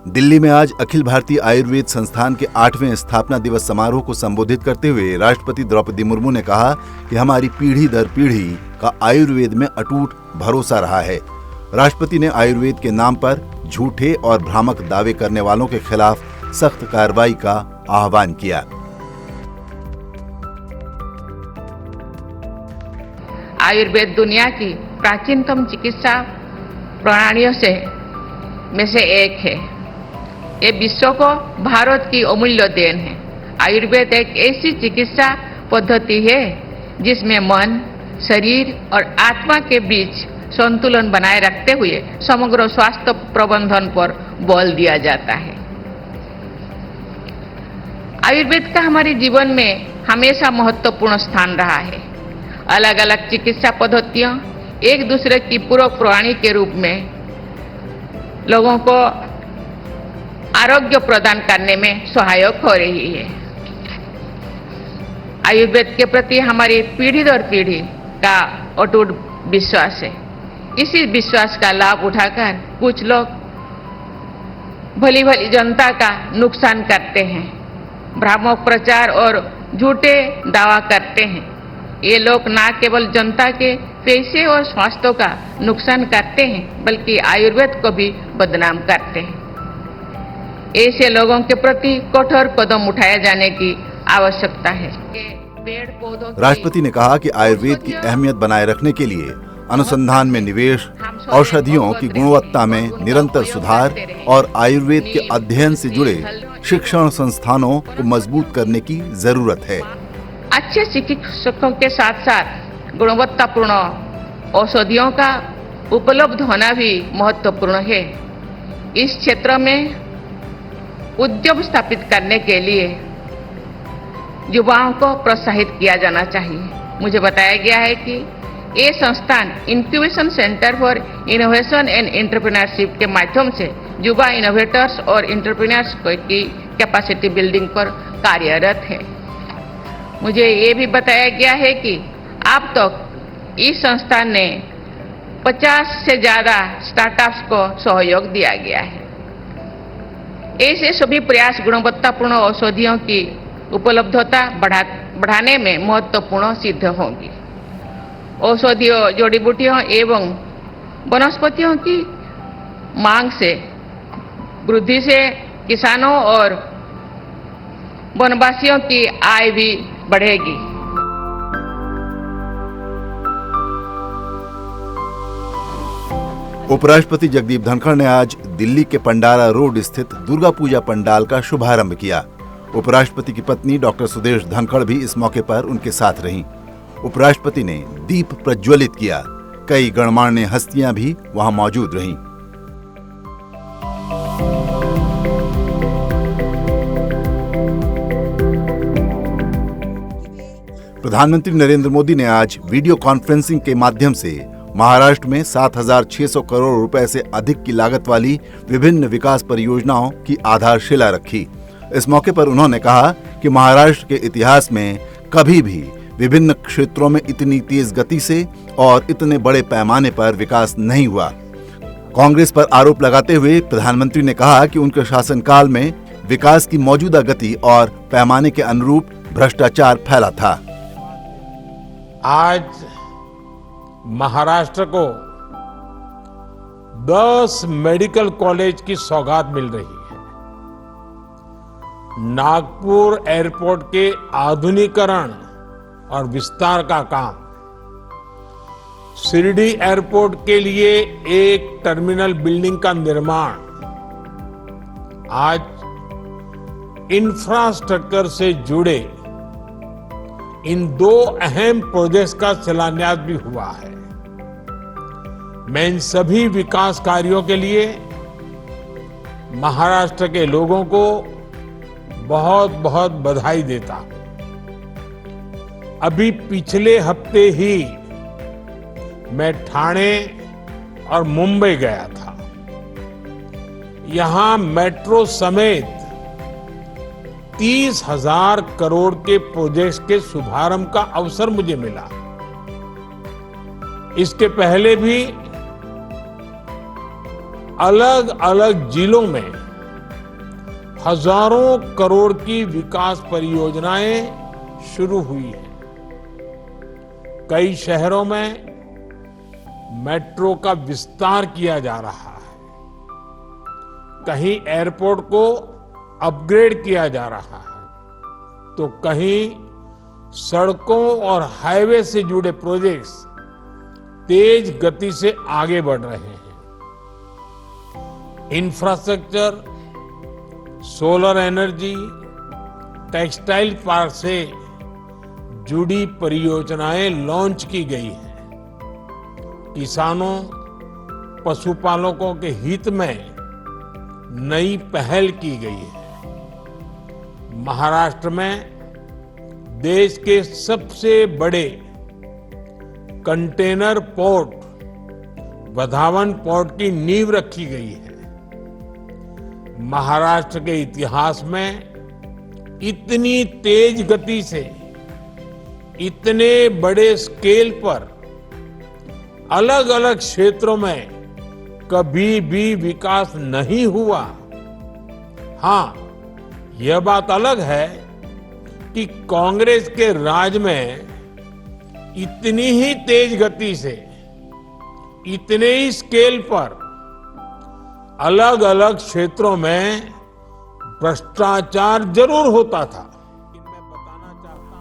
दिल्ली में आज अखिल भारतीय आयुर्वेद संस्थान के 8वें स्थापना दिवस समारोह को संबोधित करते हुए राष्ट्रपति द्रौपदी मुर्मू ने कहा कि हमारी पीढ़ी दर पीढ़ी का आयुर्वेद में अटूट भरोसा रहा है। राष्ट्रपति ने आयुर्वेद के नाम पर झूठे और भ्रामक दावे करने वालों के खिलाफ सख्त कार्रवाई का आह्वान किया। आयुर्वेद दुनिया की प्राचीनतम चिकित्सा प्रणालियों में से एक है। ये विश्व को भारत की अमूल्य देन है। आयुर्वेद एक ऐसी चिकित्सा पद्धति है जिसमें मन, शरीर और आत्मा के बीच संतुलन बनाए रखते हुए समग्र स्वास्थ्य प्रबंधन पर बल दिया जाता है। आयुर्वेद का हमारे जीवन में हमेशा महत्वपूर्ण स्थान रहा है। अलग अलग चिकित्सा पद्धतियां एक दूसरे की पूरक प्रणाली के रूप में लोगों को आरोग्य प्रदान करने में सहायक हो रही है। आयुर्वेद के प्रति हमारी पीढ़ी दर पीढ़ी का अटूट विश्वास है। इसी विश्वास का लाभ उठाकर कुछ लोग भली भली जनता का नुकसान करते हैं, भ्रामक प्रचार और झूठे दावा करते हैं। ये लोग न केवल जनता के पैसे और स्वास्थ्य का नुकसान करते हैं बल्कि आयुर्वेद को भी बदनाम करते हैं। ऐसे लोगों के प्रति कठोर कदम उठाए जाने की आवश्यकता है। राष्ट्रपति ने कहा कि आयुर्वेद की अहमियत बनाए रखने के लिए अनुसंधान में निवेश, औषधियों की गुणवत्ता में निरंतर सुधार और आयुर्वेद के अध्ययन से जुड़े शिक्षण संस्थानों को मजबूत करने की जरूरत है। अच्छे चिकित्सकों के साथ साथ गुणवत्तापूर्ण औषधियों का उपलब्ध होना भी महत्वपूर्ण है। इस क्षेत्र में उद्योग स्थापित करने के लिए युवाओं को प्रोत्साहित किया जाना चाहिए। मुझे बताया गया है कि ये संस्थान incubation centre for innovation and entrepreneurship के माध्यम से युवा इनोवेटर्स और एंटरप्रेन्योर्स की कैपेसिटी बिल्डिंग पर कार्यरत है। मुझे ये भी बताया गया है कि अब तक इस संस्थान ने 50 से ज्यादा स्टार्टअप्स को सहयोग दिया गया है। ऐसे सभी प्रयास गुणवत्तापूर्ण औषधियों की उपलब्धता बढ़ाने में महत्वपूर्ण सिद्ध होंगी। औषधियों, जड़ी बूटियों एवं वनस्पतियों की मांग से वृद्धि से किसानों और वनवासियों की आय भी बढ़ेगी। उपराष्ट्रपति जगदीप धनखड़ ने आज दिल्ली के पंडारा रोड स्थित दुर्गा पूजा पंडाल का शुभारंभ किया। उपराष्ट्रपति की पत्नी डॉक्टर सुदेश धनखड़ भी इस मौके पर उनके साथ रहीं। उपराष्ट्रपति ने दीप प्रज्वलित किया। कई गणमान्य हस्तियां भी वहां मौजूद रहीं। प्रधानमंत्री नरेंद्र मोदी ने आज वीडियो कॉन्फ्रेंसिंग के माध्यम से महाराष्ट्र में 7,600 करोड़ रुपए से अधिक की लागत वाली विभिन्न विकास परियोजनाओं की आधारशिला रखी। इस मौके पर उन्होंने कहा कि महाराष्ट्र के इतिहास में कभी भी विभिन्न क्षेत्रों में इतनी तेज गति से और इतने बड़े पैमाने पर विकास नहीं हुआ। कांग्रेस पर आरोप लगाते हुए प्रधानमंत्री ने कहा कि उनके शासनकाल में विकास की मौजूदा गति और पैमाने के अनुरूप भ्रष्टाचार फैला था। आज महाराष्ट्र को 10 मेडिकल कॉलेज की सौगात मिल रही है। नागपुर एयरपोर्ट के आधुनिकीकरण और विस्तार का काम, शिरडी एयरपोर्ट के लिए एक टर्मिनल बिल्डिंग का निर्माण, आज इंफ्रास्ट्रक्चर से जुड़े इन 2 अहम प्रोजेक्ट्स का शिलान्यास भी हुआ है। मैं इन सभी विकास कार्यों के लिए महाराष्ट्र के लोगों को बहुत बहुत बधाई देता हूं। अभी पिछले हफ्ते ही मैं ठाणे और मुंबई गया था। यहां मेट्रो समेत 30,000 करोड़ के प्रोजेक्ट्स के शुभारंभ का अवसर मुझे मिला। इसके पहले भी अलग अलग जिलों में हजारों करोड़ की विकास परियोजनाएं शुरू हुई हैं। कई शहरों में मेट्रो का विस्तार किया जा रहा है, कहीं एयरपोर्ट को अपग्रेड किया जा रहा है, तो कहीं सड़कों और हाईवे से जुड़े प्रोजेक्ट्स तेज गति से आगे बढ़ रहे हैं। Infrastructure, solar energy, textile park से जुड़ी परियोजनाएं लॉन्च की गई हैं। किसानों, पशुपालकों के हित में नई पहल की गई है। महाराष्ट्र में देश के सबसे बड़े कंटेनर पोर्ट वधावन पोर्ट की नींव रखी गई है। महाराष्ट्र के इतिहास में इतनी तेज गति से, इतने बड़े स्केल पर अलग अलग क्षेत्रों में कभी भी विकास नहीं हुआ। हां, यह बात अलग है कि कांग्रेस के राज में इतनी ही तेज गति से, इतने ही स्केल पर अलग अलग क्षेत्रों में भ्रष्टाचार जरूर होता था।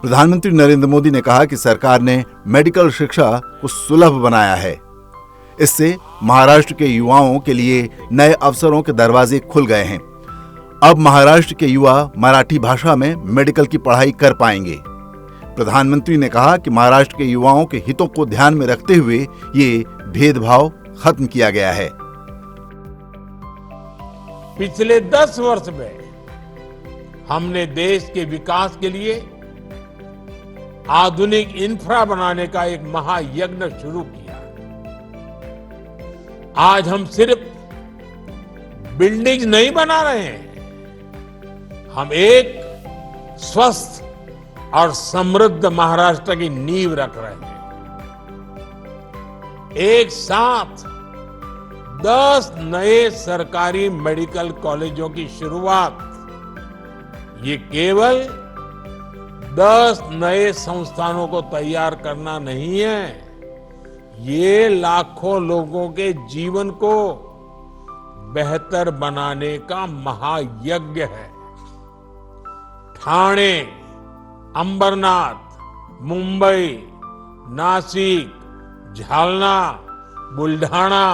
प्रधानमंत्री नरेंद्र मोदी ने कहा कि सरकार ने मेडिकल शिक्षा को सुलभ बनाया है। इससे महाराष्ट्र के युवाओं के लिए नए अवसरों के दरवाजे खुल गए हैं। अब महाराष्ट्र के युवा मराठी भाषा में मेडिकल की पढ़ाई कर पाएंगे। प्रधानमंत्री ने कहा कि महाराष्ट्र के युवाओं के हितों को ध्यान में रखते हुए ये भेदभाव खत्म किया गया है। पिछले 10 वर्ष में हमने देश के विकास के लिए आधुनिक इंफ्रा बनाने का एक महायज्ञ शुरू किया। आज हम सिर्फ बिल्डिंग नहीं बना रहे हैं, हम एक स्वस्थ और समृद्ध महाराष्ट्र की नींव रख रहे हैं। एक साथ 10 नए सरकारी मेडिकल कॉलेजों की शुरुआत, ये केवल 10 नए संस्थानों को तैयार करना नहीं है, ये लाखों लोगों के जीवन को बेहतर बनाने का महायज्ञ है। ठाणे, अंबरनाथ, मुंबई, नासिक, जालना, बुल्ढाना,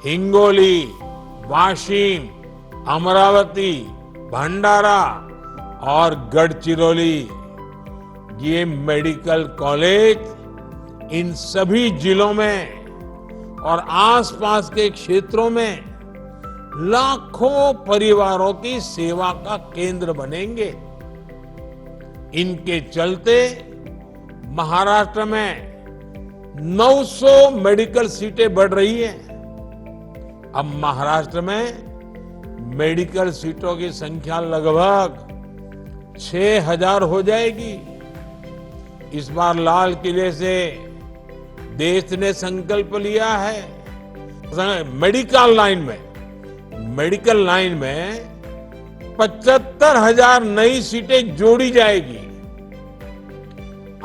हिंगोली, वाशिम, अमरावती, भंडारा और गढ़चिरौली, ये मेडिकल कॉलेज इन सभी जिलों में और आसपास के क्षेत्रों में लाखों परिवारों की सेवा का केंद्र बनेंगे। इनके चलते महाराष्ट्र में 900 मेडिकल सीटें बढ़ रही हैं। अब महाराष्ट्र में मेडिकल सीटों की संख्या लगभग 6000 हो जाएगी। इस बार लाल किले से देश ने संकल्प लिया है मेडिकल लाइन में 75,000 नई सीटें जोड़ी जाएगी।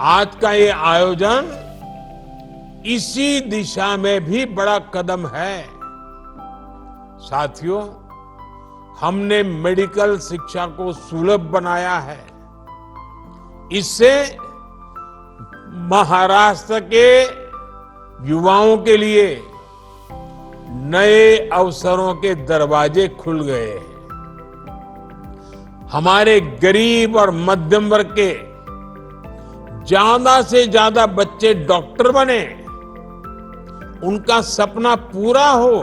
आज का ये आयोजन इसी दिशा में भी बड़ा कदम है। साथियों, हमने मेडिकल शिक्षा को सुलभ बनाया है। इससे महाराष्ट्र के युवाओं के लिए नए अवसरों के दरवाजे खुल गए हैं। हमारे गरीब और मध्यम वर्ग के ज्यादा से ज्यादा बच्चे डॉक्टर बने, उनका सपना पूरा हो,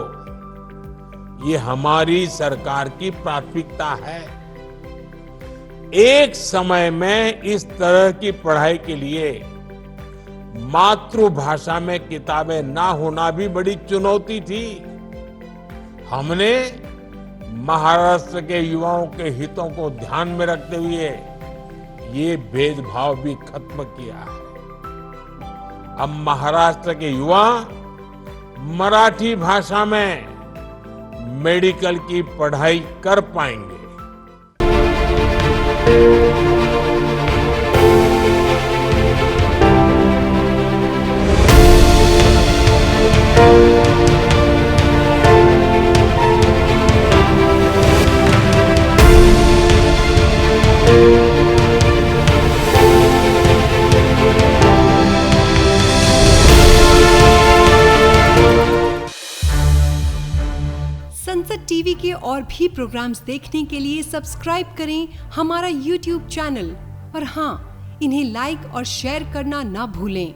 ये हमारी सरकार की प्राथमिकता है। एक समय में इस तरह की पढ़ाई के लिए मातृभाषा में किताबें ना होना भी बड़ी चुनौती थी। हमने महाराष्ट्र के युवाओं के हितों को ध्यान में रखते हुए ये भेदभाव भी खत्म किया है। अब महाराष्ट्र के युवा मराठी भाषा में मेडिकल की पढ़ाई कर पाएंगे। संसद टीवी के और भी प्रोग्राम्स देखने के लिए सब्सक्राइब करें हमारा YouTube चैनल और हाँ, इन्हें लाइक और शेयर करना ना भूलें।